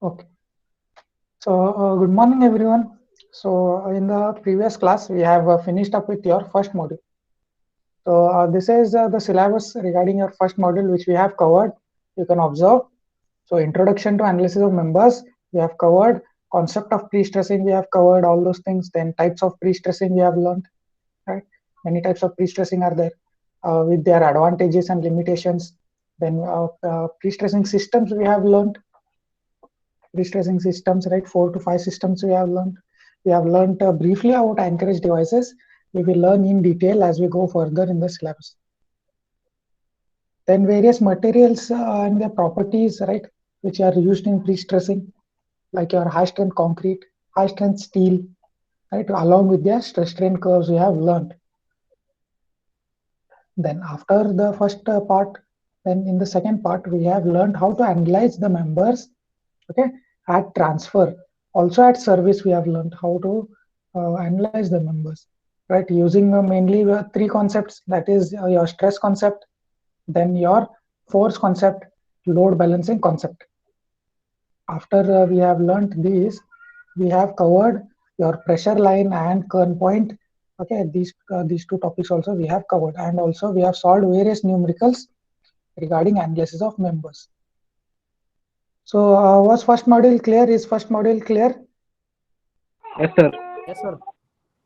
Okay. So, good morning, everyone. So, in the previous class, we have finished up with your first module. So, this is the syllabus regarding your first module, which we have covered. You can observe. So, introduction to analysis of members, we have covered. Concept of pre-stressing, we have covered all those things. Then, types of pre-stressing, we have learned. Right? Many types of pre-stressing are there with their advantages and limitations. Then, pre-stressing systems, we have learned pre-stressing systems, right? 4 to 5 systems we have learned. We have learned briefly about anchorage devices. We will learn in detail as we go further in the syllabus. Then various materials and their properties, right, which are used in pre-stressing, like your high strength concrete, high strength steel, right, along with their stress strain curves we have learned. Then after the first part, then in the second part, we have learned how to analyze the members, okay, at transfer. Also at service, we have learned how to analyze the members, right, using mainly three concepts, that is your stress concept, then your force concept, load balancing concept. After we have learned these, we have covered your pressure line and kern point. Okay, these two topics also we have covered, and also we have solved various numericals regarding analysis of members. So, was first module clear? Is first module clear? Yes, sir. Yes, sir.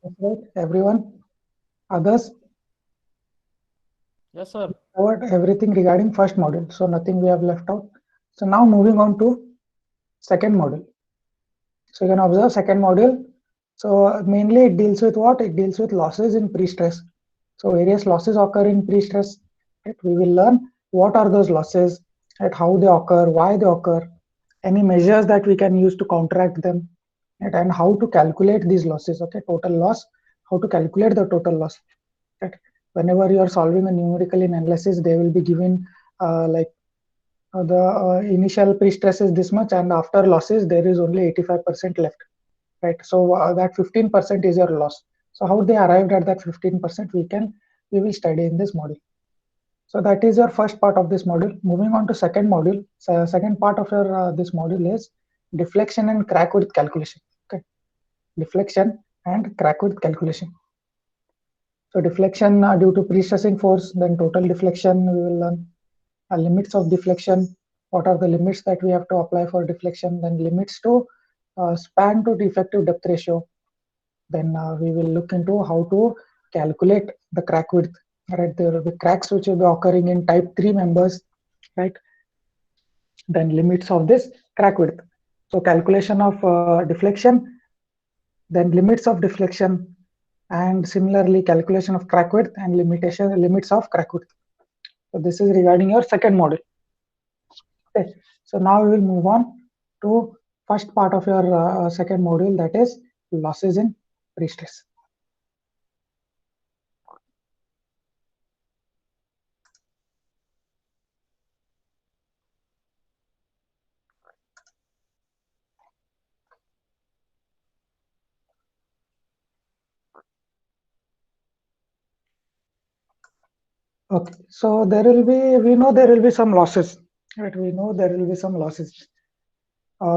That's right, everyone. Others Yes, sir. covered everything regarding first module, so nothing we have left out. So now moving on to second module. So you can observe second module. So mainly it deals with what? It deals with losses in pre-stress. So various losses occur in pre-stress. Right? We will learn what are those losses, right? How they occur, why they occur, any measures that we can use to counteract them, right? And how to calculate these losses. Okay, total loss, how to calculate the total loss. Right? Whenever you are solving a numerical in analysis, they will be given like the initial pre-stress is this much, and after losses there is only 85% left, right? So that 15% is your loss. So how they arrived at that 15%, we will study in this module. So that is your first part of this module. Moving on to second module. So second part of your this module is deflection and crack width calculation. Okay, deflection and crack width calculation. So deflection due to pre-stressing force, then total deflection we will learn. Limits of deflection, what are the limits that we have to apply for deflection, then limits to span to effective depth ratio. Then we will look into how to calculate the crack width, right? The cracks which will be occurring in type 3 members, right? Then limits of this crack width. So calculation of deflection, then limits of deflection, and similarly calculation of crack width and limits of crack width. So this is regarding your second module. Okay, so now we will move on to first part of your second module, that is losses in pre-stress. Okay, so we know there will be some losses, right? We know there will be some losses.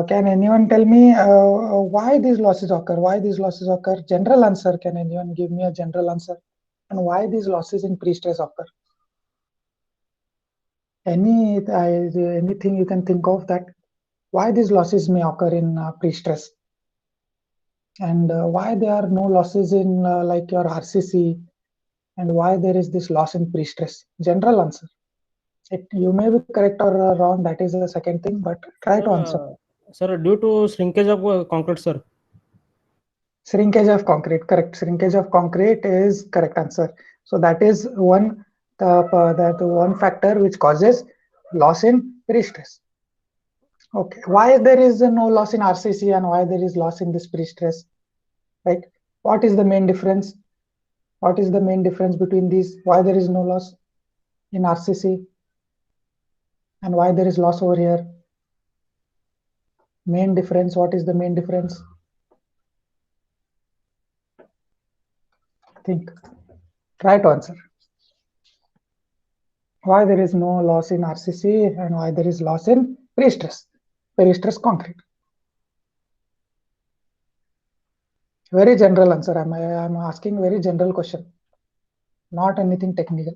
Can anyone tell me why these losses occur? Why these losses occur? General answer. Can anyone give me a general answer? And why these losses in pre-stress occur? Anything you can think of that why these losses may occur in pre-stress, and why there are no losses in like your RCC, and why there is this loss in pre-stress? General answer. You may be correct or wrong. That is the second thing, but try Sir, to answer. sir, due to shrinkage of concrete, sir. Shrinkage of concrete, correct. Shrinkage of concrete is correct answer. So that is that one factor which causes loss in pre-stress. Okay, why there is no loss in RCC and why there is loss in this pre-stress, right? What is the main difference? What is the main difference between these? Why there is no loss in RCC and why there is loss over here? Main difference. What is the main difference? Think. Try to answer. Why there is no loss in RCC and why there is loss in pre-stress concrete? Very general answer. I'm asking very general question, not anything technical.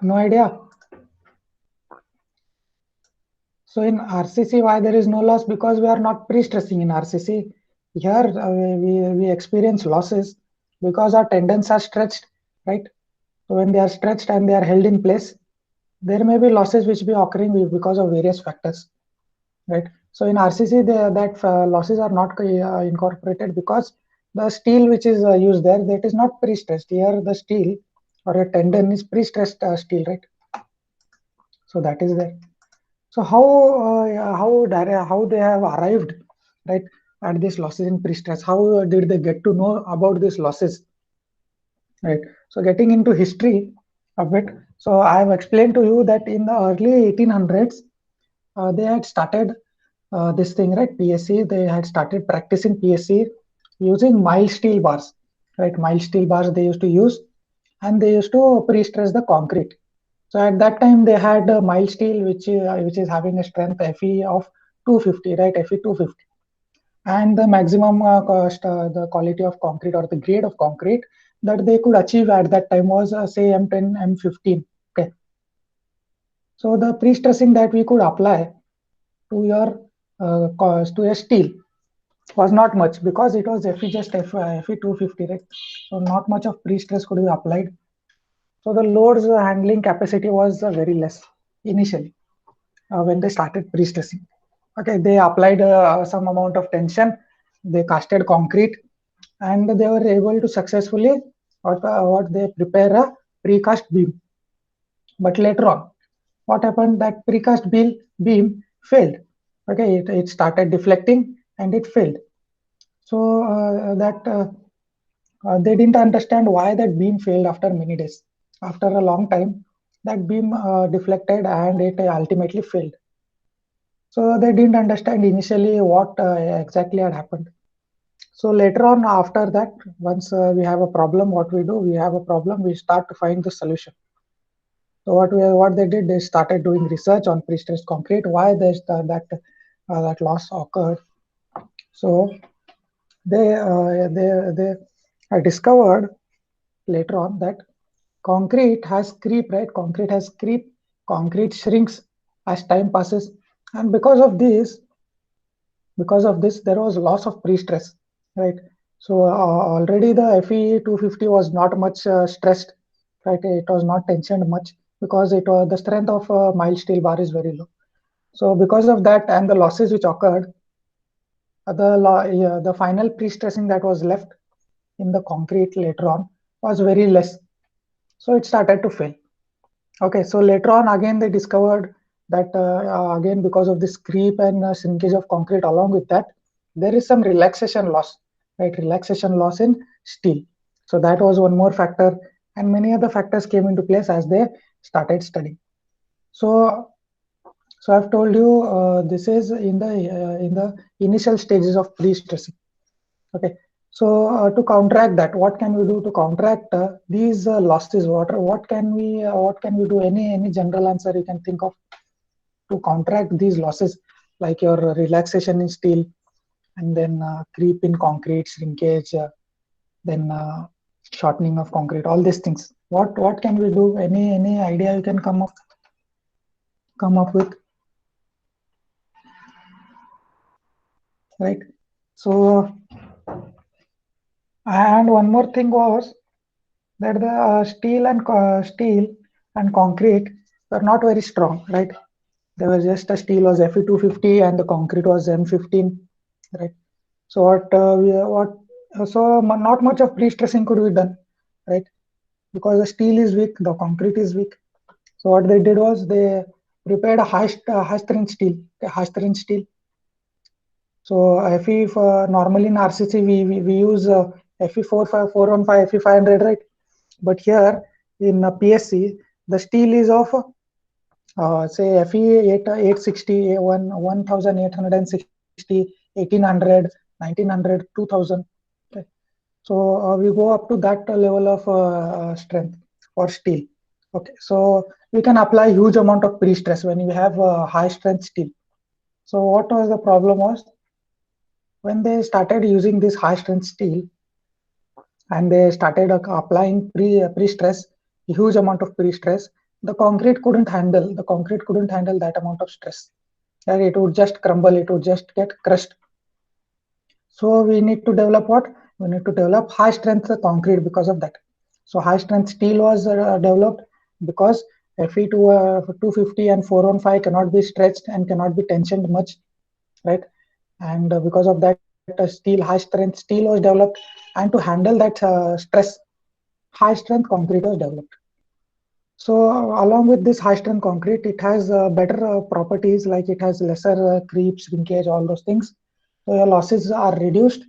No idea. So in RCC, why there is no loss? Because we are not pre-stressing in RCC. Here we experience losses because our tendons are stretched, right? So when they are stretched and they are held in place, there may be losses which be occurring because of various factors, right? So in RCC, that losses are not incorporated because the steel which is used there, that is not pre-stressed. Here the steel or a tendon is pre-stressed steel, right? So that is there. So how they have arrived, right, at these losses in pre-stress? How did they get to know about these losses, right? So getting into history a bit. So I have explained to you that in the early 1800s, they had started this thing, right? PSC. They had started practicing PSC using mild steel bars, right? Mild steel bars they used to use, and they used to pre-stress the concrete. So at that time they had a mild steel which is having a strength Fe of 250, right? Fe 250, and the maximum cost, the quality of concrete or the grade of concrete that they could achieve at that time was say M10, M15. Okay, so the pre-stressing that we could apply to your cost to a steel was not much because it was Fe just Fe 250, right? So not much of pre-stress could be applied. So the loads handling capacity was very less initially when they started pre-stressing. Okay, they applied some amount of tension, they casted concrete, and they were able to successfully what they prepare a precast beam. But later on, what happened? That precast beam failed. Okay, it started deflecting and it failed. So they didn't understand why that beam failed after many days. After a long time, that beam deflected and it ultimately failed. So they didn't understand initially what exactly had happened. So later on, after that, once we have a problem, what we do? We have a problem. We start to find the solution. So what they did? They started doing research on pre-stressed concrete. Why that loss occurred? So they discovered later on that concrete has creep, right? Concrete has creep. Concrete shrinks as time passes, and because of this, there was loss of pre-stress, right? So already the Fe 250 was not much stressed, right? It was not tensioned much because it was the strength of mild steel bar is very low. So because of that and the losses which occurred, the final pre-stressing that was left in the concrete later on was very less. So it started to fail. Okay, so later on again they discovered that again because of this creep and shrinkage of concrete, along with that there is some relaxation loss, right? Relaxation loss in steel. So that was one more factor, and many other factors came into place as they started studying. So I've told you this is in the initial stages of pre-stressing. Okay, so to counteract that, what can we do to counteract these losses? What can we do? Any general answer you can think of to counteract these losses, like your relaxation in steel, and then creep in concrete, shrinkage, then shortening of concrete, all these things. What can we do? Any idea you can come up with? Right. So and one more thing was that the steel and concrete were not very strong, right? There was just a steel was Fe 250 and the concrete was M15, right? So not much of pre-stressing could be done, right? Because the steel is weak, the concrete is weak. So what they did was they prepared a high strength steel, high strength steel. So Fe for normally in RCC we use Fe 415, Fe 500, right? But here in PSC, the steel is of say Fe 860, 1860, 1800, 1900, 2000. Okay. So we go up to that level of strength for steel. Okay, so we can apply huge amount of pre-stress when we have high strength steel. So what was the problem was when they started using this high strength steel and they started applying pre-stress, huge amount of pre-stress, the concrete couldn't handle that amount of stress. And it would just crumble, it would just get crushed. So we need to develop what? We need to develop high strength concrete because of that. So high strength steel was developed because Fe 250 and 415 cannot be stretched and cannot be tensioned much, right? And because of that, steel, high strength steel was developed, and to handle that stress, high strength concrete was developed. So along with this high strength concrete, it has better properties, like it has lesser creep, shrinkage, all those things. So your losses are reduced.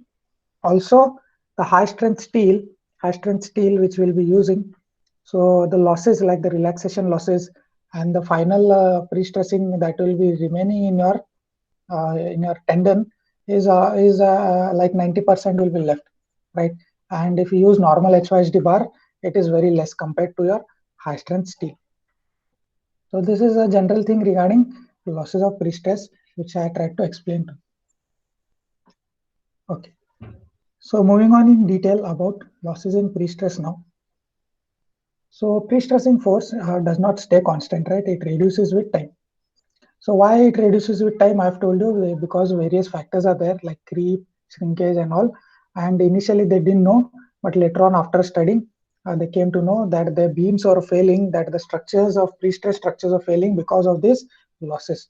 Also, the high strength steel which we'll be using. So the losses, like the relaxation losses and the final pre-stressing that will be remaining in your tendon is like 90% will be left, right? And if you use normal HYSD bar, it is very less compared to your high strength steel. So this is a general thing regarding losses of pre-stress, which I tried to explain to. Okay. So moving on in detail about losses in pre-stress now. So pre-stressing force does not stay constant, right? It reduces with time. So why it reduces with time? I've told you, because various factors are there, like creep, shrinkage and all. And initially they didn't know, but later on after studying, they came to know that the beams are failing, that the structures of pre-stress structures are failing because of these losses.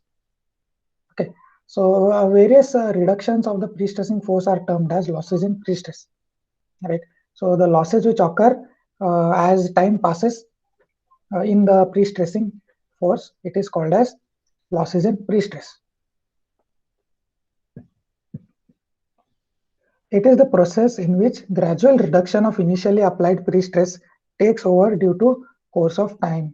Okay, so various reductions of the pre-stressing force are termed as losses in pre-stress, right? So the losses which occur as time passes in the pre-stressing force, it is called as losses in pre-stress. It is the process in which gradual reduction of initially applied pre-stress takes over due to course of time.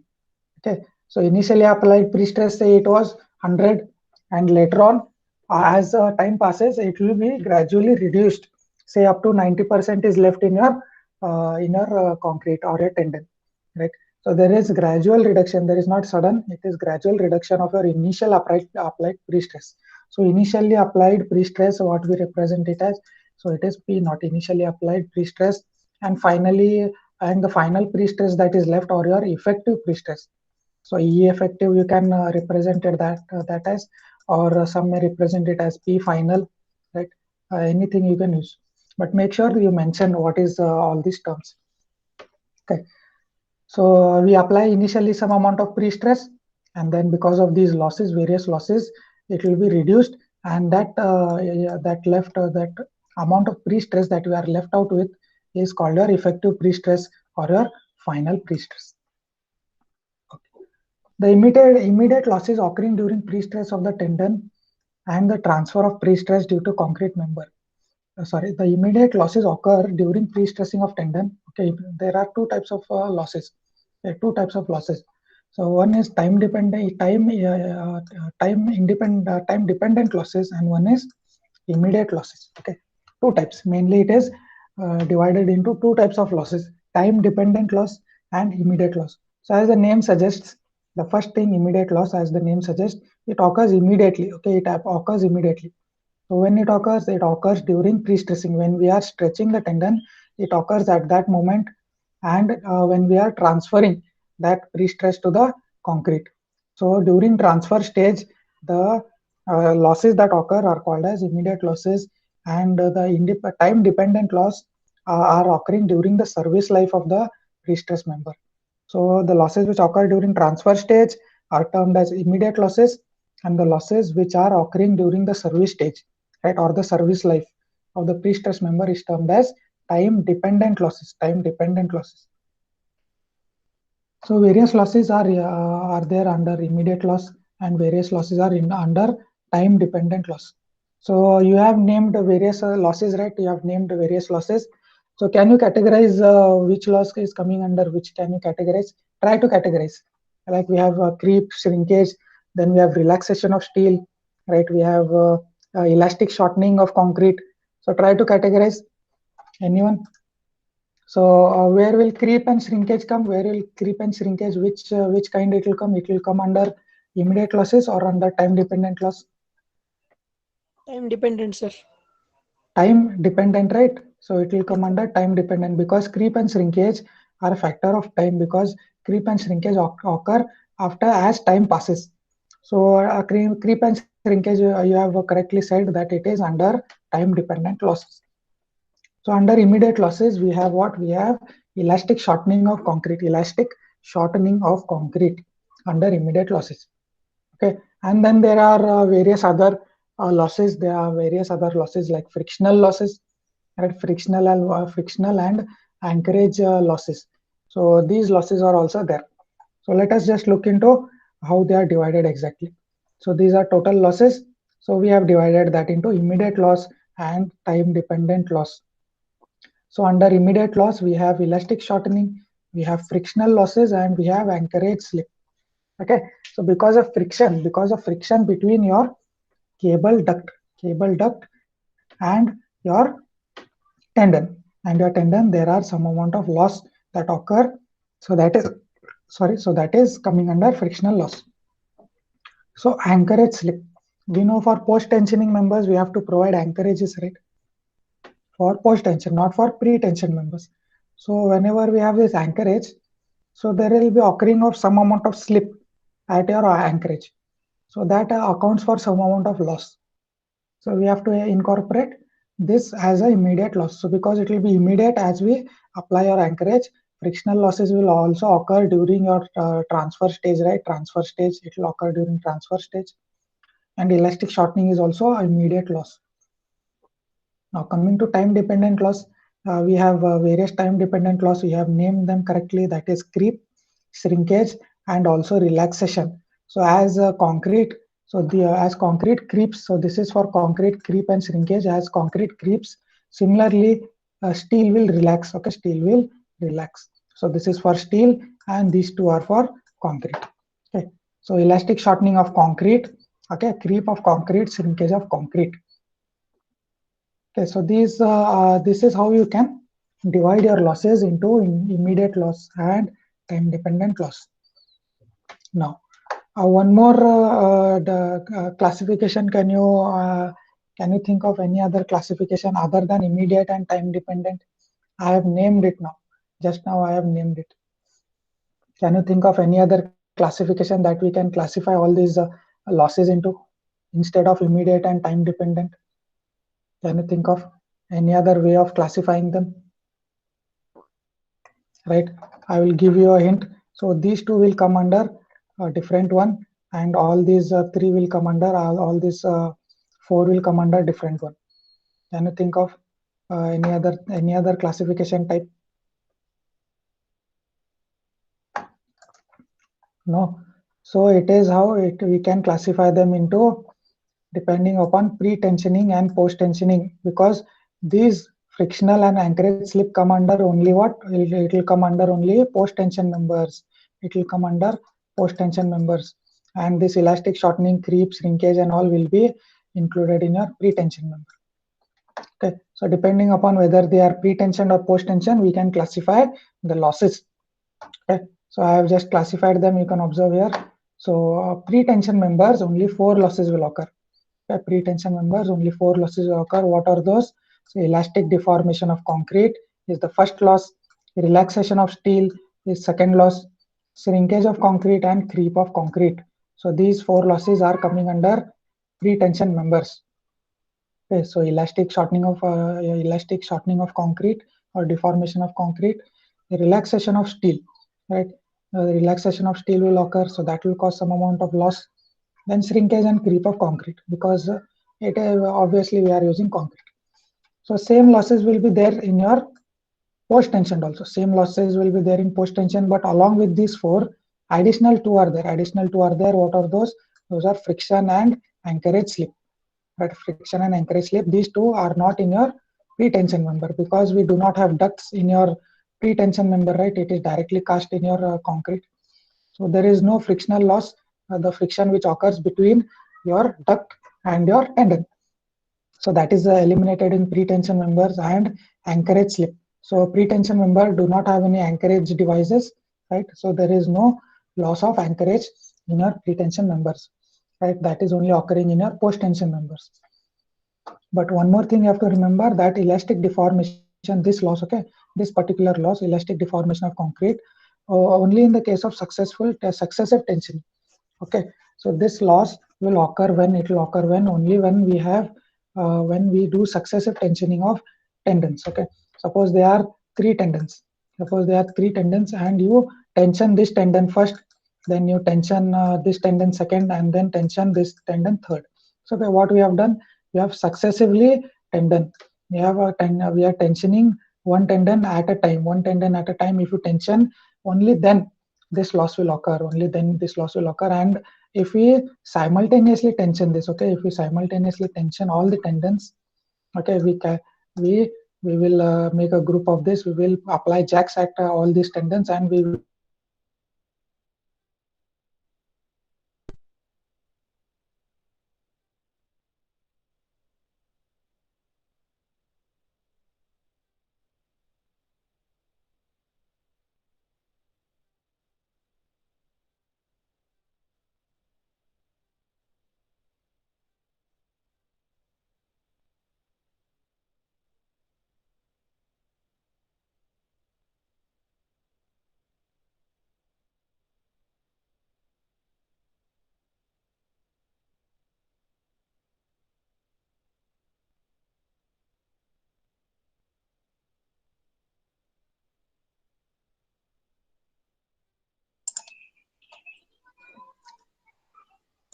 Okay, so initially applied pre-stress, say it was 100, and later on, as time passes, it will be gradually reduced. Say up to 90% is left in your concrete or your tendon, right? So there is gradual reduction. There is not sudden. It is gradual reduction of your initial applied pre-stress. So initially applied pre-stress, what we represent it as. So it is P, not initially applied pre-stress, and finally, and the final pre-stress that is left, or your effective pre-stress. So E effective you can represent it that as, or some may represent it as P final, right? Anything you can use, but make sure you mention what is all these terms. Okay, so we apply initially some amount of pre-stress, and then because of these losses, various losses, it will be reduced, and that that amount of pre-stress that we are left out with is called your effective pre-stress or your final pre-stress. The immediate losses occurring during pre-stress of the tendon and the transfer of pre-stress due to concrete member. The immediate losses occur during pre-stressing of tendon. Okay, there are two types of losses. There are two types of losses. So one is time dependent losses, and one is immediate losses. Okay, two types. Mainly it is divided into two types of losses: time dependent loss and immediate loss. So as the name suggests, the first thing, immediate loss, as the name suggests, it occurs immediately. Okay, it occurs immediately. So when it occurs during pre-stressing. When we are stretching the tendon, it occurs at that moment, and when we are transferring that pre-stress to the concrete. So during transfer stage, the losses that occur are called as immediate losses, and the time dependent loss are occurring during the service life of the pre-stress member. So the losses which occur during transfer stage are termed as immediate losses, and the losses which are occurring during the service stage, right, or the service life of the pre-stress member is termed as time dependent losses. So various losses are there under immediate loss, and various losses are under time dependent loss. So you have named various losses, right? You have named various losses. So can you categorize which loss is coming under which? Can you categorize? Try to categorize. Like we have creep, shrinkage, then we have relaxation of steel, right? We have elastic shortening of concrete. So try to categorize. Anyone? So where will creep and shrinkage come? Where will creep and shrinkage? Which kind it will come? It will come under immediate losses or under time dependent loss? Time dependent, sir. time dependent, right? So it will come under time dependent because creep and shrinkage are a factor of time because creep and shrinkage occur after as time passes. So creep and shrinkage, you have correctly said that it is under time dependent losses. So under immediate losses, we have what? We have elastic shortening of concrete, elastic shortening of concrete under immediate losses. Okay, and then there are various other losses. There are various other losses like frictional losses, right? Frictional and anchorage losses. So these losses are also there. So let us just look into how they are divided exactly. So these are total losses. So we have divided that into immediate loss and time dependent loss. So under immediate loss, we have elastic shortening, we have frictional losses, and we have anchorage slip. Okay, so because of friction between your cable duct and your tendon, there are some amount of loss that occur. So that is so that is coming under frictional loss. So anchorage slip. We know for post tensioning members, we have to provide anchorages, right? For post tension, not for pre tension members. So whenever we have this anchorage, so there will be occurring of some amount of slip at your anchorage. So that accounts for some amount of loss. So we have to incorporate this as an immediate loss. So because it will be immediate as we apply your anchorage, frictional losses will also occur during your transfer stage, right? Transfer stage, it will occur during transfer stage. And elastic shortening is also an immediate loss. Now coming to time dependent loss, we have various time dependent loss. We have named them correctly. That is creep, shrinkage, and also relaxation. So as concrete, so the as concrete creeps, so this is for concrete creep and shrinkage. As concrete creeps, similarly, steel will relax. Okay, steel will relax. So this is for steel, and these two are for concrete. Okay, so elastic shortening of concrete. Okay, creep of concrete, shrinkage of concrete. Okay, so this is how you can divide your losses into immediate loss and time dependent loss. Now, one more classification. Can you think of any other classification other than immediate and time dependent? I have named it now. Just now I have named it. Can you think of any other classification that we can classify all these losses into instead of immediate and time dependent? Can you think of any other way of classifying them? Right, I will give you a hint. So these two will come under a different one, and all these three will come under all these four will come under different one. Can you think of any other classification type? No. So it is how we can classify them into depending upon pre-tensioning and post-tensioning, because these frictional and anchorage slip come under only what? It will come under only post-tension members. It will come under post-tension members. And this elastic shortening, creep, shrinkage and all will be included in your pre-tension member. Okay, so depending upon whether they are pre-tension or post-tension, we can classify the losses. Okay, so I have just classified them. You can observe here. So pre-tension members, only 4 losses will occur. Pre-tension members, only 4 losses will occur. What are those? So elastic deformation of concrete is the first loss, relaxation of steel is second loss, shrinkage of concrete and creep of concrete. So these 4 losses are coming under pre-tension members. Okay, so elastic shortening of concrete or deformation of concrete, the relaxation of steel, right? The relaxation of steel will occur, so that will cause some amount of loss. Then shrinkage and creep of concrete, because it obviously we are using concrete. So same losses will be there in your post tension also. Same losses will be there in post tension, but along with these 4, additional 2 are there. Additional 2 are there. What are those? Those are friction and anchorage slip. Right, friction and anchorage slip. These 2 are not in your pre-tension member because we do not have ducts in your pre-tension member. Right, it is directly cast in your concrete. So there is no frictional loss, the friction which occurs between your duct and your tendon. So that is eliminated in pre-tension members and anchorage slip. So pre-tension member do not have any anchorage devices, right? So there is no loss of anchorage in your pre-tension members, right? That is only occurring in your post-tension members. But one more thing you have to remember, that elastic deformation, this loss, okay, this particular loss, elastic deformation of concrete, only in the case of successive tension. Okay, so this loss will occur when only when we have when we do successive tensioning of tendons. Okay, suppose there are three tendons. Suppose there are three tendons, and you tension this tendon first, then you tension this tendon second, and then tension this tendon third. So what we have done, we have successively tendon. We have we are tensioning one tendon at a time. One tendon at a time. If you tension, only then this loss will occur. Only then this loss will occur. And if we simultaneously tension this, okay, if we simultaneously tension all the tendons, okay, we we will make a group of this. We will apply jacks at all these tendons, and we will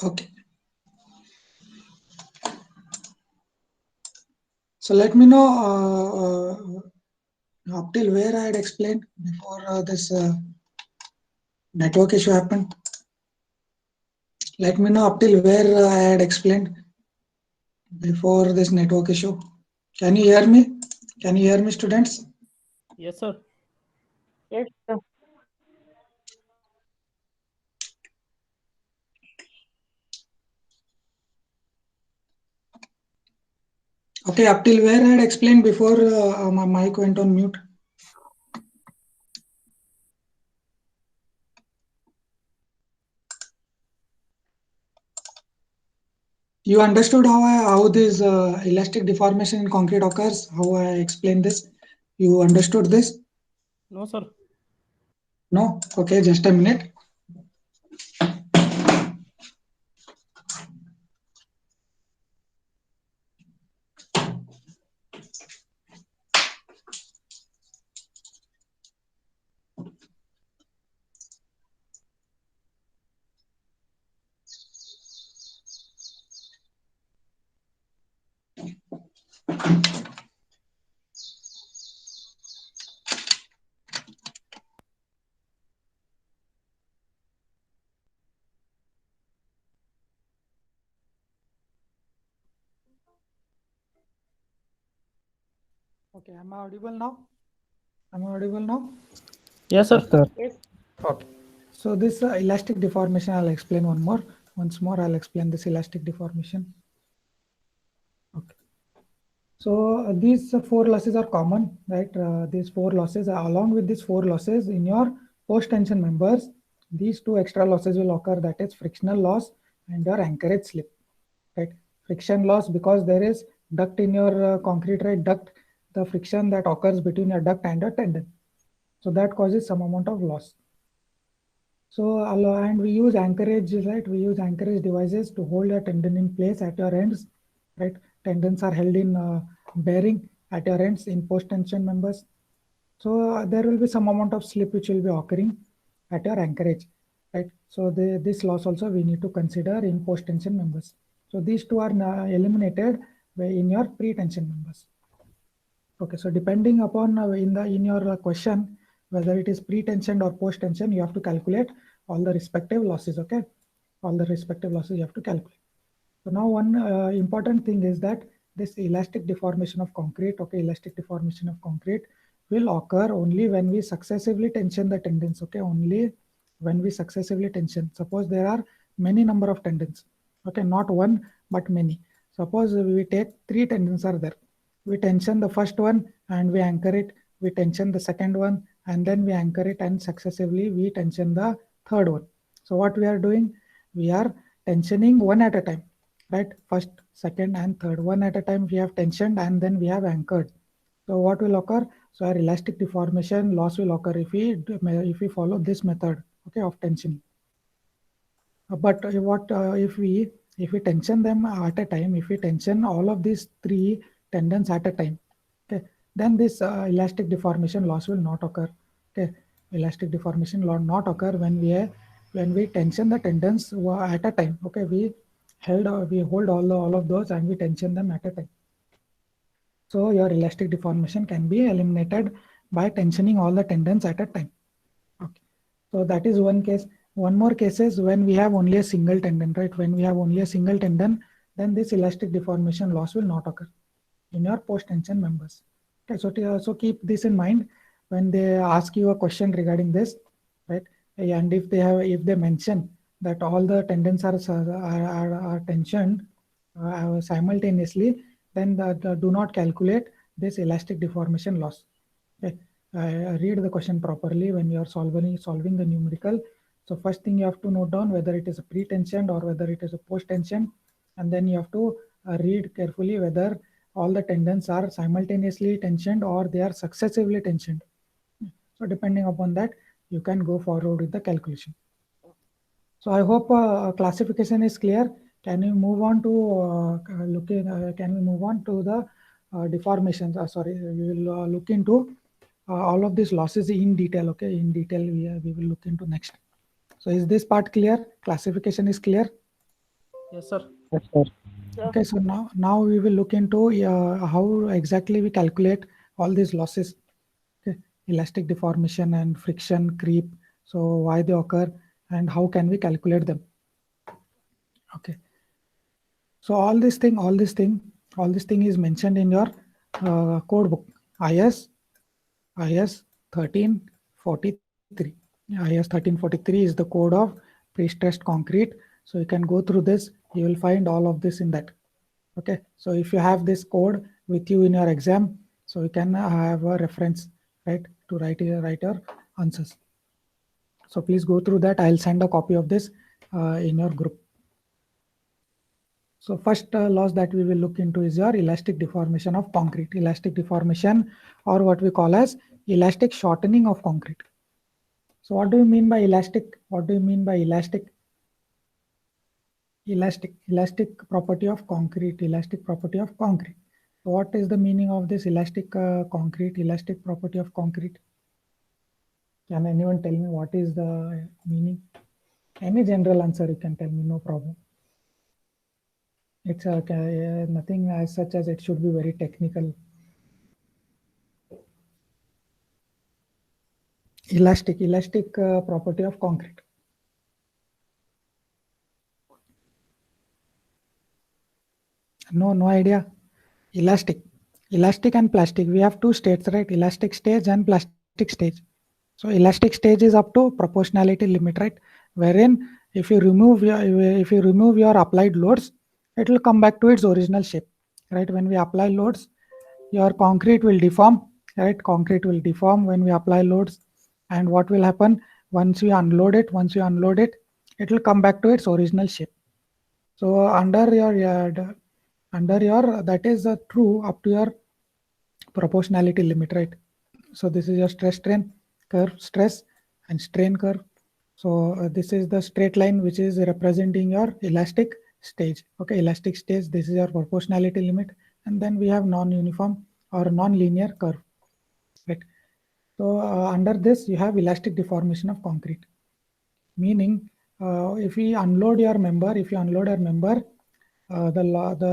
okay. So let me know up till where I had explained before this network issue happened. Let me know up till where I had explained before this network issue. Can you hear me? Can you hear me, students? Yes, sir. Yes, sir. Okay, up till where I had explained before my mic went on mute. You understood how this elastic deformation in concrete occurs? How I explained this? You understood this? No, sir. No? Okay, just a minute. Okay, am I audible now? Am I audible now? Yes, sir. Yes. Okay. So this elastic deformation, I'll explain once more, I'll explain this elastic deformation. Okay. So these four losses are common, right? These four losses, along with these four losses in your post-tension members, these two extra losses will occur, that is frictional loss and your anchorage slip, right? Friction loss because there is duct in your concrete, right? Duct, the friction that occurs between your duct and your tendon. So that causes some amount of loss. So, and we use anchorage, right? We use anchorage devices to hold your tendon in place at your ends, right? Tendons are held in bearing at your ends in post-tension members. So there will be some amount of slip which will be occurring at your anchorage, right? So this loss also we need to consider in post-tension members. So these two are eliminated in your pre-tension members. Okay, so depending upon in your question, whether it is pre-tensioned or post-tension, you have to calculate all the respective losses. Okay, all the respective losses you have to calculate. So now one important thing is that this elastic deformation of concrete, okay, elastic deformation of concrete will occur only when we successively tension the tendons. Okay, only when we successively tension. Suppose there are many number of tendons. Okay, not one but many. Suppose we take three tendons are there. We tension the first one and we anchor it. We tension the second one and then we anchor it, and successively we tension the third one. So what we are doing, we are tensioning one at a time, right? First, second, and third. One at a time we have tensioned and then we have anchored. So what will occur? So our elastic deformation loss will occur if we follow this method, okay, of tensioning. But what if we tension them at a time, if we tension all of these three tendons at a time, okay, then this elastic deformation loss will not occur. Okay, elastic deformation will not occur when we tension the tendons at a time. Okay, we hold all of those and we tension them at a time. So your elastic deformation can be eliminated by tensioning all the tendons at a time. Okay. So that is one case. One more case is when we have only a single tendon, right? When we have only a single tendon, then this elastic deformation loss will not occur in your post-tension members. Okay, so keep this in mind when they ask you a question regarding this, right? And if they mention that all the tendons are tensioned simultaneously, then do not calculate this elastic deformation loss. Okay. Read the question properly when you are solving the numerical. So first thing you have to note down whether it is a pre-tensioned or whether it is a post-tensioned, and then you have to read carefully whether all the tendons are simultaneously tensioned or they are successively tensioned. So depending upon that, you can go forward with the calculation. So I hope classification is clear. Can you move on to can we move on to the deformations? Sorry, we will look into all of these losses in detail. Okay, in detail we will look into next. So is this part clear? Classification is clear? Yes, sir. Yes, sir. Okay, so now we will look into how exactly we calculate all these losses. Okay, elastic deformation and friction, creep. So why they occur and how can we calculate them? Okay. So all this thing is mentioned in your code book IS 1343. IS 1343 is the code of pre-stressed concrete. So you can go through this. You will find all of this in that. Okay. So if you have this code with you in your exam, so you can have a reference, right, to write your answers. So please go through that. I'll send a copy of this in your group. So first loss that we will look into is your elastic deformation of concrete. Elastic deformation, or what we call as elastic shortening of concrete. So what do you mean by elastic? What do you mean by elastic? Elastic property of concrete. Elastic property of concrete. So what is the meaning of this elastic concrete? Elastic property of concrete. Can anyone tell me what is the meaning? Any general answer you can tell me, no problem. It's nothing as such as it should be very technical. Elastic property of concrete. No idea. Elastic and plastic. We have two states, right? Elastic stage and plastic stage. So elastic stage is up to proportionality limit, right? Wherein if you remove your applied loads, it will come back to its original shape, right? When we apply loads, your concrete will deform, right? Concrete will deform when we apply loads. And what will happen once we unload it? It will come back to its original shape. So under your that is true up to your proportionality limit, right? So this is your stress strain curve, stress and strain curve. So this is the straight line which is representing your elastic stage. Okay, elastic stage, this is your proportionality limit, and then we have non-uniform or non-linear curve, right? So under this you have elastic deformation of concrete, meaning if you unload your member, the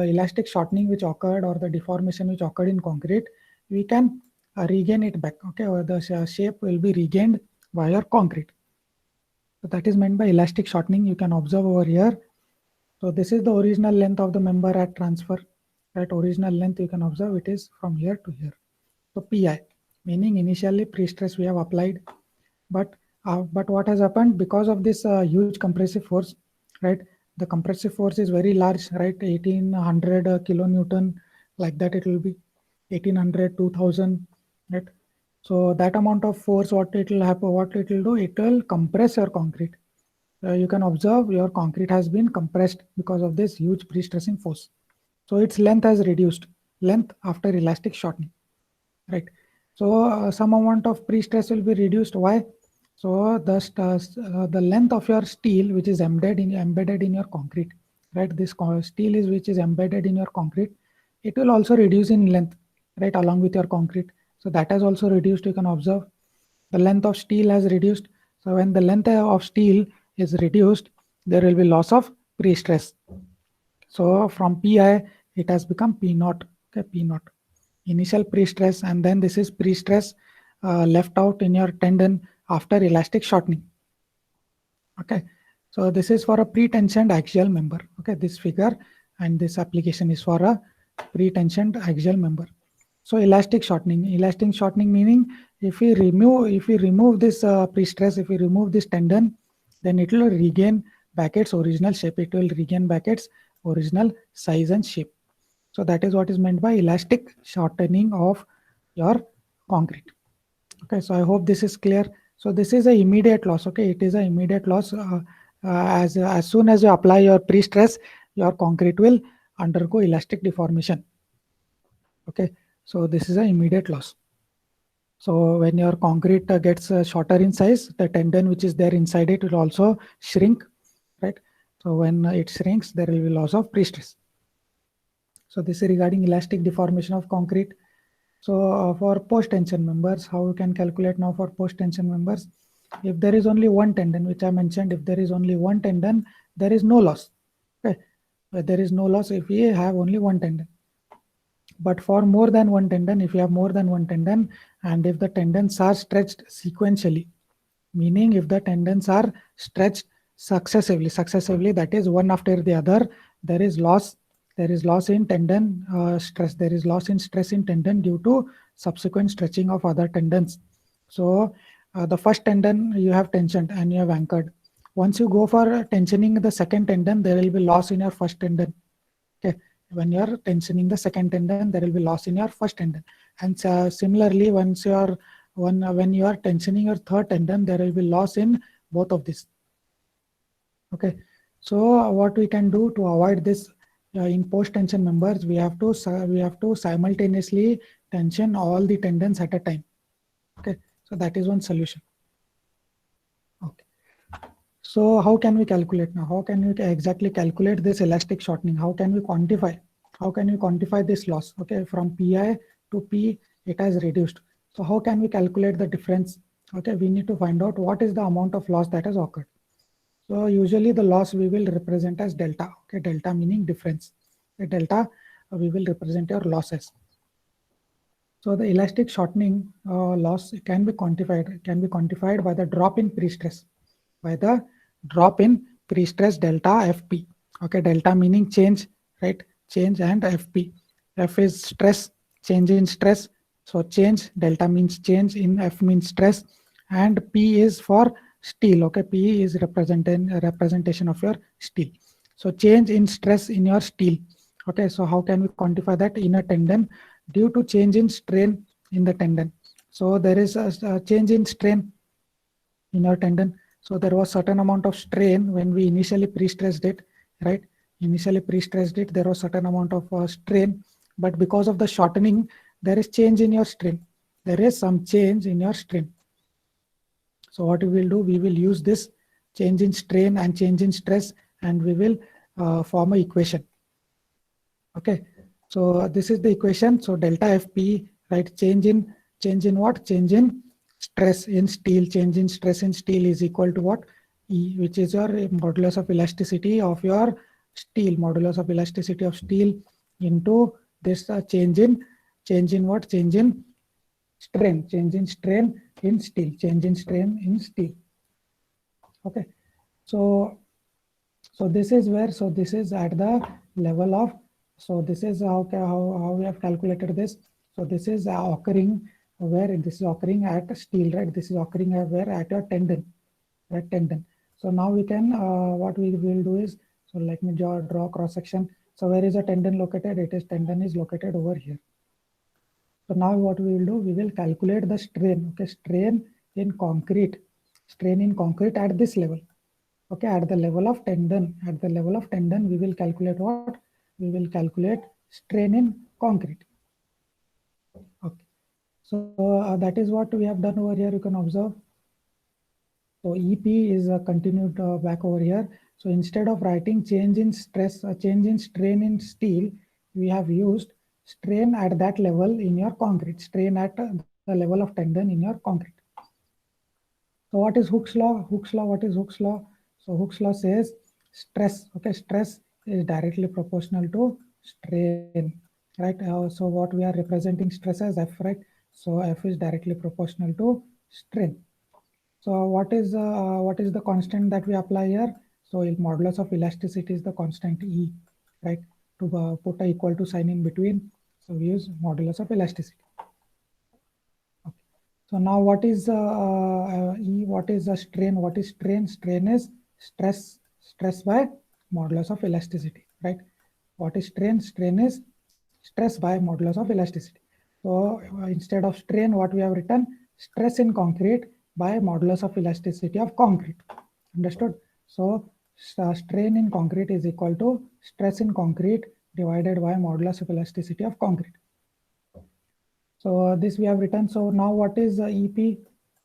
elastic shortening which occurred or the deformation which occurred in concrete, we can regain it back. Okay, or the shape will be regained by your concrete. So that is meant by elastic shortening. You can observe over here. So this is the original length of the member at transfer. That original length you can observe it is from here to here. So PI, meaning initially pre-stress we have applied, but what has happened because of this huge compressive force, right? The compressive force is very large, right? 1800 kilonewton, like that it will be 1800, 2000, right? So that amount of force, what it will do, it will compress your concrete. you can observe your concrete has been compressed because of this huge pre-stressing force. So its length has reduced, length after elastic shortening, right? So some amount of pre-stress will be reduced. Why? So the length of your steel, which is embedded in your concrete, right? This steel is which is embedded in your concrete. It will also reduce in length, right, along with your concrete. So that has also reduced. You can observe the length of steel has reduced. So when the length of steel is reduced, there will be loss of pre-stress. So from Pi, it has become P naught. Okay, P naught. Initial pre-stress, and then this is pre-stress left out in your tendon after elastic shortening. Okay, so this is for a pre-tensioned axial member. Okay, this figure and this application is for a pre-tensioned axial member. So elastic shortening meaning if we remove this pre-stress, if we remove this tendon, then it will regain back its original shape. It will regain back its original size and shape. So that is what is meant by elastic shortening of your concrete. Okay, so I hope this is clear. So this is a immediate loss. Okay, it is a immediate loss. As soon as you apply your pre-stress, your concrete will undergo elastic deformation. Okay, so this is an immediate loss. So when your concrete gets shorter in size, the tendon which is there inside it will also shrink, right? So when it shrinks, there will be loss of pre-stress. So this is regarding elastic deformation of concrete. So for post-tension members, how you can calculate now for post-tension members? If there is only one tendon, which I mentioned, if there is only one tendon, there is no loss. Okay, but there is no loss if we have only one tendon. But for more than one tendon, if you have more than one tendon, and if the tendons are stretched sequentially, meaning if the tendons are stretched successively, that is one after the other, there is loss in tendon stress, there is loss in stress in tendon due to subsequent stretching of other tendons. So the first tendon you have tensioned and you have anchored. Once you go for tensioning the second tendon, there will be loss in your first tendon. Okay, when you are tensioning the second tendon, there will be loss in your first tendon. And similarly, when you are tensioning your third tendon, there will be loss in both of these. Okay, so what we can do to avoid this in post tension members, we have to simultaneously tension all the tendons at a time. Okay, so that is one solution. Okay, so how can we calculate now? How can we exactly calculate this elastic shortening? How can we quantify? How can we quantify this loss? Okay, from Pi to P, it has reduced. So how can we calculate the difference? Okay, we need to find out what is the amount of loss that has occurred. So usually the loss we will represent as delta. Okay, delta meaning difference. The delta we will represent your losses. So the elastic shortening loss can be quantified. It can be quantified by the drop in pre-stress. By the drop in pre-stress delta FP. Okay, delta meaning change, right? Change, and FP. F is stress, change in stress. So change, delta means change, in F means stress, and P is for steel. Okay, P is representation of your steel. So change in stress in your steel. Okay, so how can we quantify that in a tendon due to change in strain in the tendon? So there is a change in strain in your tendon. So there was certain amount of strain when we initially pre-stressed it, right? Initially pre-stressed it, there was certain amount of strain, but because of the shortening, there is change in your strain. There is some change in your strain. So what we will do, we will use this change in strain and change in stress, and we will form an equation. Okay, so this is the equation. So delta FP, right? Change in what? Change in stress in steel. Change in stress in steel is equal to what? E, which is your modulus of elasticity of your steel. Modulus of elasticity of steel into this change in what? Change in strain. Change in strain in steel. Change in strain in steel. Okay, so this is where, so this is at the level of, so this is how we have calculated this. So this is occurring where, this is occurring at steel, right? This is occurring at where? At your tendon, right? Tendon. So now we can, what we will do is, so let me draw cross section. So where is the tendon located? It is, tendon is located over here. So now what we will do, we will calculate the strain. Okay, strain in concrete at this level. Okay, at the level of tendon, we will calculate what? We will calculate strain in concrete. Okay, so that is what we have done over here. You can observe. So EP is continued back over here. So instead of writing change in stress, change in strain in steel, we have used strain at that level in your concrete, strain at the level of tendon in your concrete. So what is Hooke's law? Hooke's law, what is Hooke's law? So Hooke's law says stress, okay, stress is directly proportional to strain, right? So what we are representing stress as F, right? So F is directly proportional to strain. So what is the constant that we apply here? So modulus of elasticity is the constant E, right? To put a equal to sign in between, so we use modulus of elasticity. Okay. So now what is E? What is the strain? What is strain? Strain is stress by modulus of elasticity, right? What is strain? Strain is stress by modulus of elasticity. So instead of strain, what we have written? Stress in concrete by modulus of elasticity of concrete. Understood? So strain in concrete is equal to stress in concrete divided by modulus of elasticity of concrete. So this we have written. So now what is EP?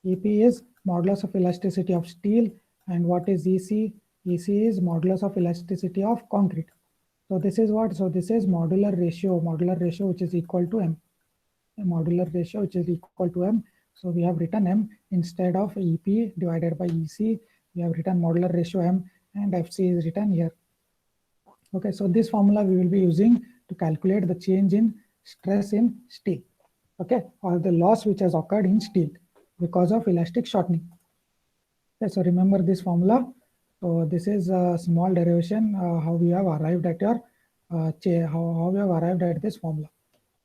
EP is modulus of elasticity of steel, and what is EC? EC is modulus of elasticity of concrete. So this is what? So this is modular ratio which is equal to M. A modular ratio which is equal to M. So we have written M instead of EP divided by EC. We have written modular ratio M, and FC is written here. Okay, so this formula we will be using to calculate the change in stress in steel. Okay, or the loss which has occurred in steel because of elastic shortening. Okay, so remember this formula. So this is a small derivation how we have arrived at your how we have arrived at this formula,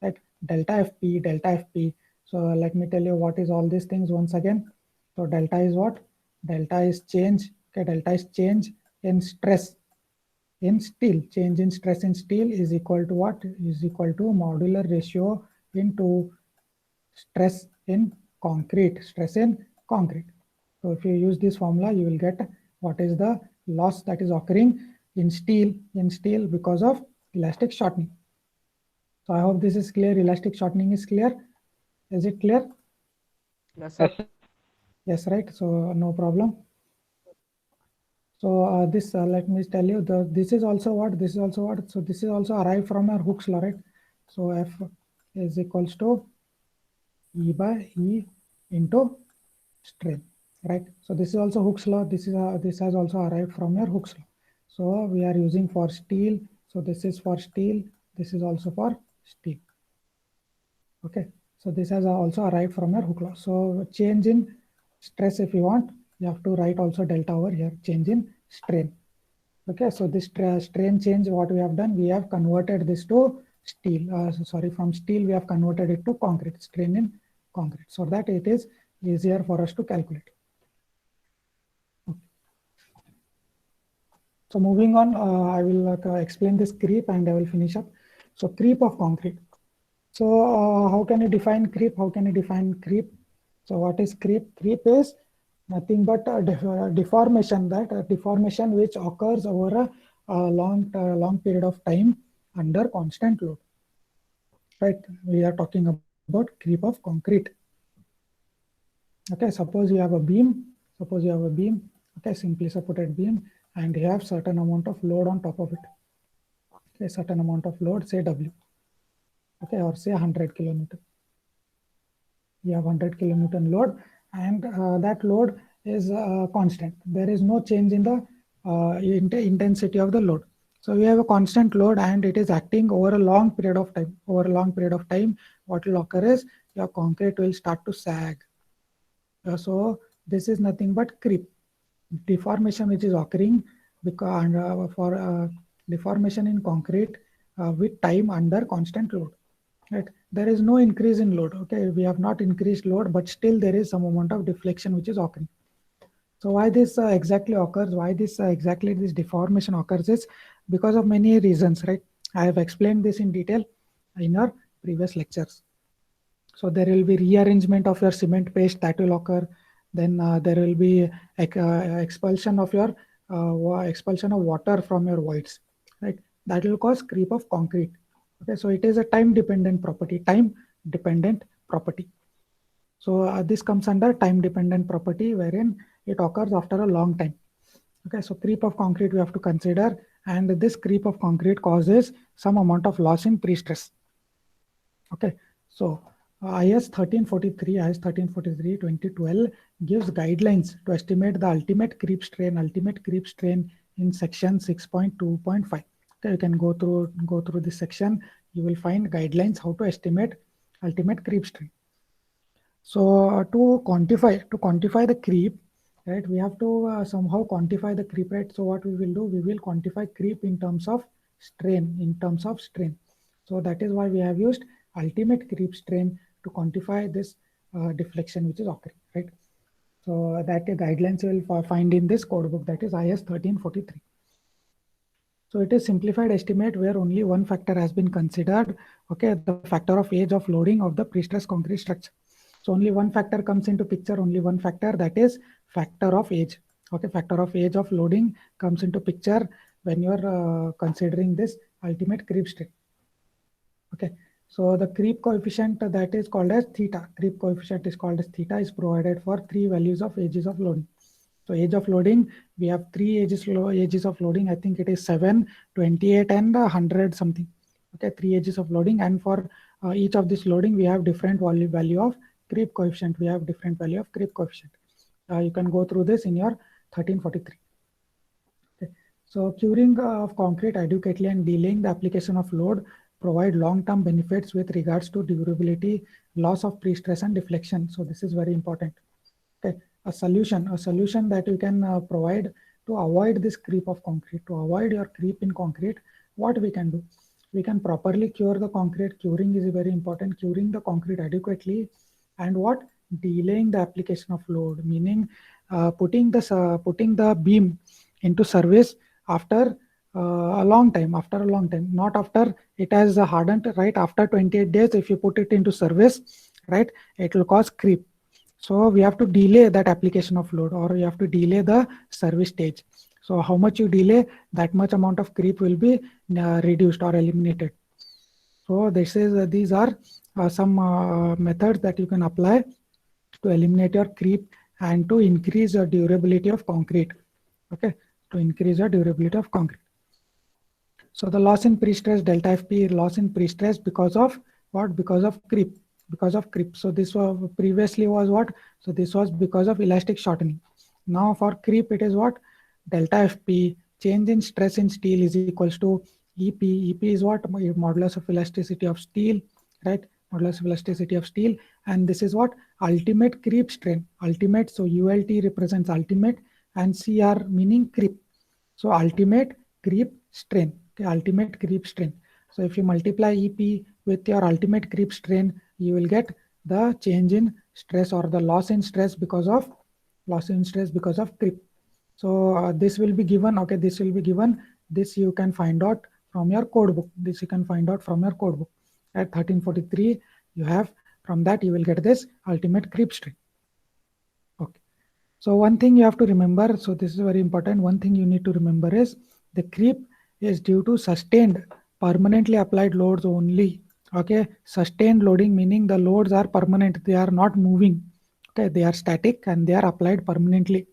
right? Delta FP. So let me tell you what is all these things once again. So delta is what? Delta is change. Okay, delta is change in stress in steel. Change in stress in steel is equal to what? Is equal to modular ratio into stress in concrete. Stress in concrete. So if you use this formula, you will get what is the loss that is occurring in steel because of elastic shortening. So I hope this is clear. Elastic shortening is clear. Is it clear? Yes, sir. Yes, right. So no problem. So this let me tell you, this is also what? This is also what? So this is also arrived from our Hooke's law, right? So F is equals to E by E into strain, right? So this is also Hooke's law. This has also arrived from your Hooke's law. So we are using for steel. So this is for steel. This is also for steel. Okay. So this has also arrived from your Hooke's law. So change in stress, if you want, you have to write also delta over here. Change in strain. Okay. So this strain change, what we have done, we have converted this to steel. From steel we have converted it to concrete. Strain in concrete, so that it is easier for us to calculate. Okay. So moving on, I will explain this creep and I will finish up. So creep of concrete. So how can you define creep? So what is creep? Creep is nothing but a deformation, deformation which occurs over a long period of time under constant load. Right? We are talking about creep of concrete. Okay, suppose you have a beam. Okay, simply supported beam, and you have certain amount of load on top of it. Okay, certain amount of load, say W. Okay, or say 100 kilonewton. You have 100 kilonewton load, and that load is constant. There is no change in the intensity of the load. So we have a constant load, and it is acting over a long period of time. What will occur is your concrete will start to sag. So this is nothing but creep, deformation which is occurring because for deformation in concrete with time under constant load. Right, there is no increase in load. Okay, we have not increased load, but still there is some amount of deflection which is occurring. So why this exactly occurs? Why this exactly this deformation occurs is because of many reasons. Right, I have explained this in detail in our previous lectures. So there will be rearrangement of your cement paste that will occur. Then there will be expulsion of your expulsion of water from your voids, right? That will cause creep of concrete. Okay, so it is a time dependent property. So this comes under time dependent property, wherein it occurs after a long time. Okay, so creep of concrete we have to consider, and this creep of concrete causes some amount of loss in pre-stress. Okay, so IS 1343 2012 gives guidelines to estimate the ultimate creep strain in section 6.2.5. Okay, you can go through this section. You will find guidelines how to estimate ultimate creep strain. So to quantify the creep, right, we have to somehow quantify the creep, right? So what we will do, we will quantify creep in terms of strain. So that is why we have used ultimate creep strain to quantify this deflection which is occurring, right? So that guidelines you will find in this code book, that is IS 1343. So it is simplified estimate where only one factor has been considered. Okay, the factor of age of loading of the pre-stressed concrete structure. So only one factor comes into picture, only one factor, that is factor of age. Okay, factor of age of loading comes into picture when you are considering this ultimate creep strain. Okay, so the creep coefficient that is called as theta. Creep coefficient is called as theta, is provided for three values of ages of loading. So age of loading, we have three ages of loading. I think it is 7, 28, and 100 something. Okay, three ages of loading, and for each of this loading, we have different value of creep coefficient. You can go through this in your 1343. Okay. So curing of concrete adequately and delaying the application of load provide long-term benefits with regards to durability, loss of pre-stress and deflection. So this is very important. Okay, a solution that you can provide to avoid this creep of concrete, to avoid your creep in concrete. What we can do, we can properly cure the concrete. Curing is very important. Curing the concrete adequately, and what, delaying the application of load, meaning putting the beam into service after a long time, not after it has hardened, right? After 28 days, if you put it into service, right, it will cause creep. So we have to delay that application of load, or you have to delay the service stage. So how much you delay, that much amount of creep will be reduced or eliminated. So these are some methods that you can apply to eliminate your creep and to increase your durability of concrete. Okay, to increase your durability of concrete. So the loss in pre-stress, delta FP, loss in pre-stress because of what? Because of creep. So this was previously was what? So this was because of elastic shortening. Now for creep, it is what? Delta FP, change in stress in steel, is equals to EP. EP is what? Modulus of elasticity of steel, right? Modulus of elasticity of steel. And this is what? Ultimate creep strain. Ultimate, so ULT represents ultimate, and CR meaning creep. So ultimate creep strain. Okay, ultimate creep strain. So if you multiply EP with your ultimate creep strain, you will get the change in stress or the loss in stress because of creep. So this will be given. Okay, this will be given. This you can find out from your code book. At 1343, you have, from that you will get this ultimate creep strain. Okay. So one thing you have to remember, so this is very important. One thing you need to remember is the creep is due to sustained permanently applied loads only. Okay, sustained loading meaning the loads are permanent, they are not moving. Okay, they are static and they are applied permanently.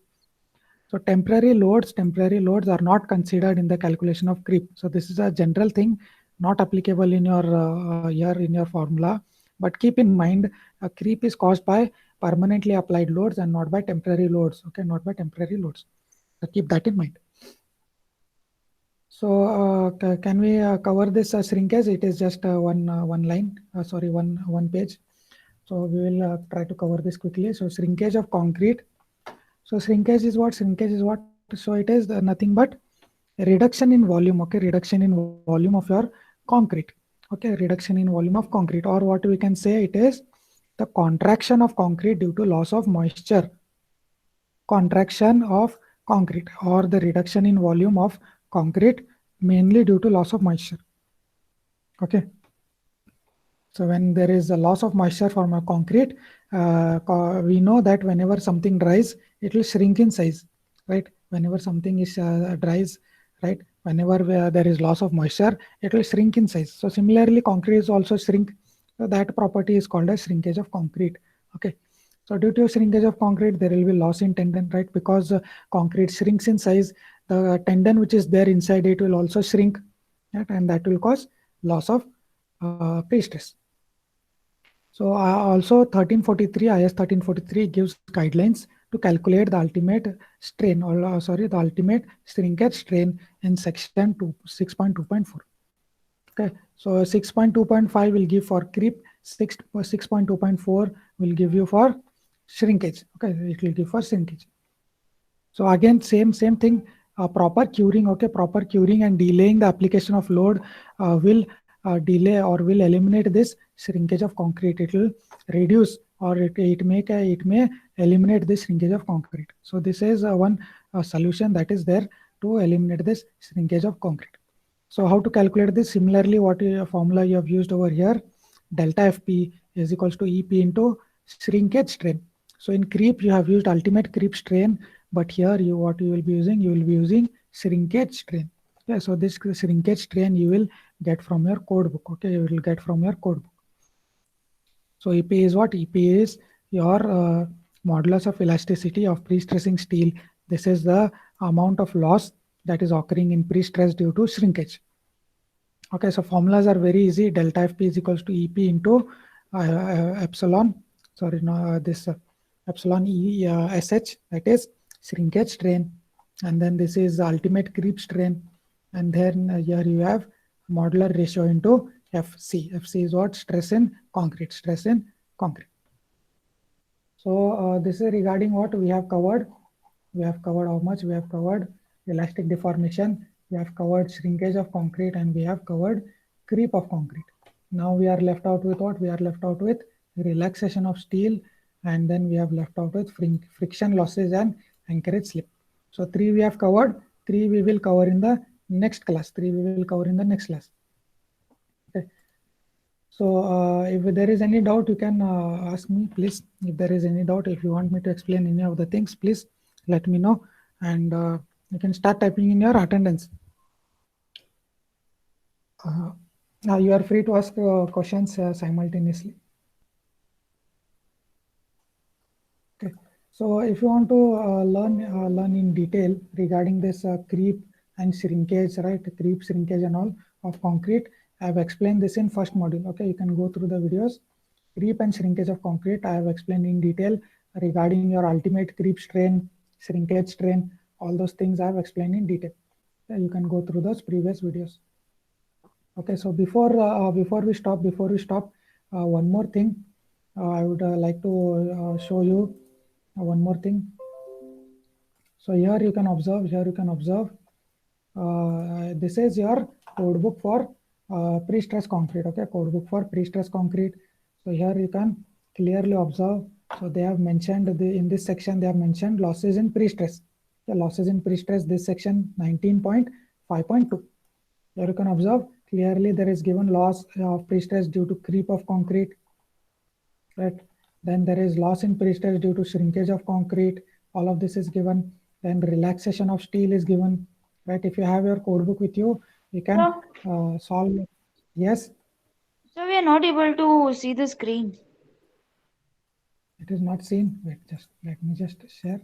So temporary loads are not considered in the calculation of creep. So this is a general thing, not applicable in your formula. But keep in mind, a creep is caused by permanently applied loads and not by temporary loads. Okay, not by temporary loads. So keep that in mind. So can we cover this shrinkage? It is just one page. So we will try to cover this quickly. So shrinkage of concrete. So shrinkage is what? So it is nothing but reduction in volume. Okay, reduction in volume of your concrete. Okay, reduction in volume of concrete, or what we can say, it is the contraction of concrete due to loss of moisture. Contraction of concrete, or the reduction in volume of concrete mainly due to loss of moisture. Okay. So when there is a loss of moisture from a concrete, we know that whenever something dries, it will shrink in size, right? whenever something is dries, right? Whenever there is loss of moisture, it will shrink in size. So similarly, concrete is also shrink. So that property is called as shrinkage of concrete. Okay. So due to shrinkage of concrete, there will be loss in tendon, right? Because concrete shrinks in size, the tendon which is there inside it will also shrink, right? And that will cause loss of pre-stress. So also 1343, IS 1343 gives guidelines to calculate the ultimate strain, or the ultimate shrinkage strain in section 6.2.4. Okay, so 6.2.5 will give for creep, 6.2.4 will give you for shrinkage. Okay, it will give for shrinkage. So again, same thing, proper curing. Okay, proper curing and delaying the application of load will delay or will eliminate this shrinkage of concrete. It will reduce, or it may eliminate this shrinkage of concrete. So this is one solution that is there to eliminate this shrinkage of concrete. So how to calculate this? Similarly, what formula you have used over here, delta FP is equals to EP into shrinkage strain. So in creep, you have used ultimate creep strain, but here what you will be using shrinkage strain. Yeah, so this shrinkage strain you will get from your code book. Okay, you will get from your code book. So EP is what? EP is your modulus of elasticity of pre-stressing steel. This is the amount of loss that is occurring in pre-stress due to shrinkage. Okay, so formulas are very easy. Delta FP is equals to EP into epsilon. Sorry, no, this epsilon SH, that is shrinkage strain, and then this is the ultimate creep strain, and then here you have modular ratio into FC. FC is what? Stress in concrete. Stress in concrete. So this is regarding what we have covered. We have covered how much? We have covered elastic deformation, we have covered shrinkage of concrete, and we have covered creep of concrete. Now we are left out with what? We are left out with relaxation of steel, and then we have left out with friction losses and anchorage slip. So 3 we have covered, 3 we will cover in the next class. Okay. So if there is any doubt, you can ask me, please. If there is any doubt, if you want me to explain any of the things, please let me know, and you can start typing in your attendance. Now you are free to ask questions simultaneously. Okay. So if you want to learn in detail regarding this creep and shrinkage, right? Creep, shrinkage, and all of concrete, I have explained this in first module. Okay, you can go through the videos. Creep and shrinkage of concrete, I have explained in detail regarding your ultimate creep strain, shrinkage strain, all those things I have explained in detail. Okay, you can go through those previous videos. Okay, so before we stop, one more thing. I would like to show you one more thing. So here you can observe. This is your code book for pre-stress concrete. Okay, code book for pre-stress concrete. So here you can clearly observe. So they have mentioned in this section they have mentioned losses in pre-stress. The losses in pre-stress, this section 19.5.2. Here you can observe clearly there is given loss of pre-stress due to creep of concrete, right? Then there is loss in pre-stress due to shrinkage of concrete. All of this is given. Then relaxation of steel is given, right? If you have your code book with you, you can solve. Yes. So we are not able to see the screen. It is not seen. Wait, just let me just share.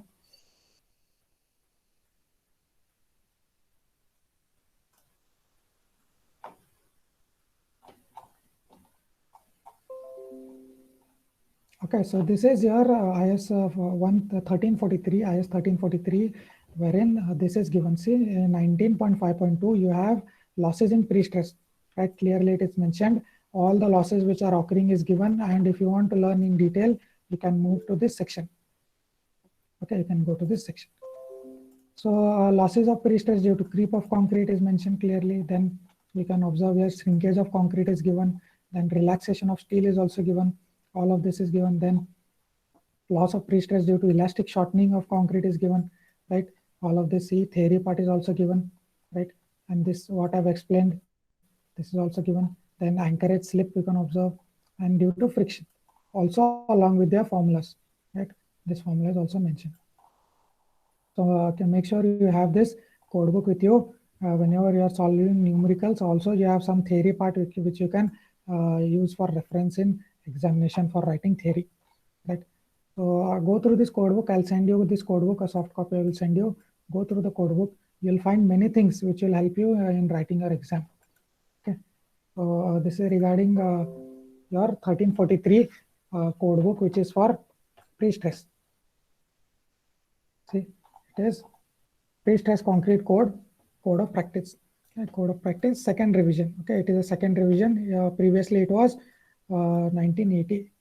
Okay, so this is your IS 1343, wherein this is given. See, 19.5.2, you have losses in pre-stress, right? Clearly it is mentioned. All the losses which are occurring is given, and if you want to learn in detail, you can move to this section. Okay, you can go to this section. So losses of pre-stress due to creep of concrete is mentioned clearly. Then we can observe here shrinkage of concrete is given. Then relaxation of steel is also given. All of this is given. Then loss of pre-stress due to elastic shortening of concrete is given, right? All of this theory part is also given, right? And this what I've explained, this is also given. Then anchorage slip you can observe, and due to friction, also along with their formulas, right? This formula is also mentioned. So can make sure you have this code book with you whenever you are solving numericals. Also, you have some theory part which you can use for reference in examination for writing theory, right? So go through this code book. I'll send you this code book, a soft copy I will send you. Go through the code book. You'll find many things which will help you in writing your exam. Okay. So this is regarding your 1343 code book, which is for pre-stress. See, it is pre-stress concrete code of practice. Okay, code of practice, second revision. Okay, it is a second revision. Previously, it was 1980.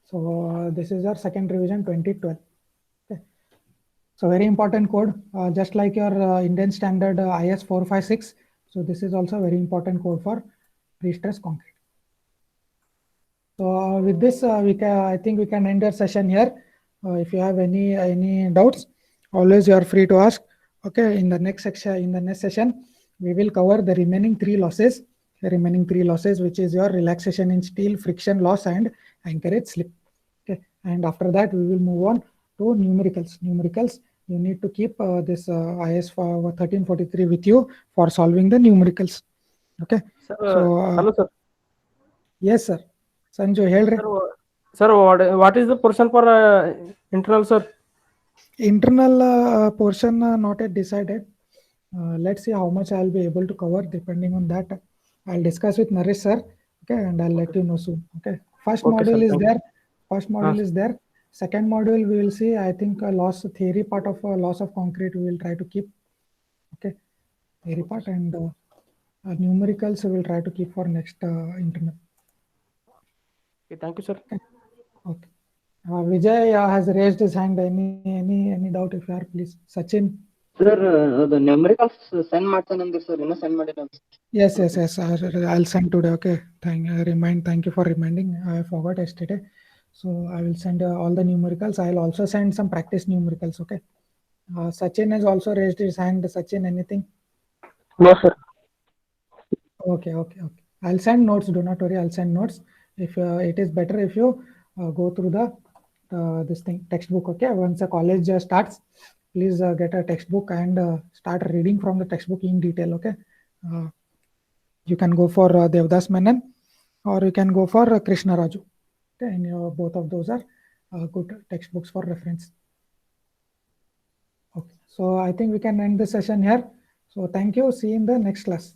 So this is our second revision 2012. Okay. So very important code, just like your Indian standard IS 456. So this is also a very important code for pre-stress concrete. So with this, I think we can end our session here. If you have any doubts, always you are free to ask. Okay, in the next session, we will cover the remaining three losses. The remaining three losses, which is your relaxation in steel, friction loss, and anchorage slip. Okay, and after that, we will move on to numericals. Numericals, you need to keep this IS 1343 with you for solving the numericals. Okay. Sir, So hello, sir. yes, sir. Sanju, ಹೇಳ್ರಿ. Sir, what is the portion for internal, sir? Internal portion not yet decided. Let's see how much I'll be able to cover. Depending on that, I'll discuss with Naresh sir. Okay, and I'll let you know soon. Okay. First Okay, module sir, is thank there. First module is there. Second module we will see. I think loss theory part of loss of concrete we will try to keep. Okay, theory part, and numericals we will try to keep for next internal. Okay, thank you, sir. Okay. Vijay has raised his hand. Any doubt if you are, please. Sachin. Sir, the numericals send ಮಾಡ್ತಾನಂದ್ರಿ sir, ಇನ್ನೂ send ಮಾಡಿಲ್ಲ. Yes. I'll send today. Okay. Thank you for reminding. I forgot yesterday. So I will send all the numericals. I'll also send some practice numericals. Okay. Sachin has also raised his hand. Sachin, anything? No, sir. Okay. I'll send notes. Do not worry. I'll send notes. If it is better if you go through the this thing textbook. Okay. Once the college starts, please get a textbook and start reading from the textbook in detail. Okay. You can go for Devdas Menon or you can go for Krishna Raju. Okay, and both of those are good textbooks for reference. Okay, so I think we can end the session here. So thank you. See you in the next class.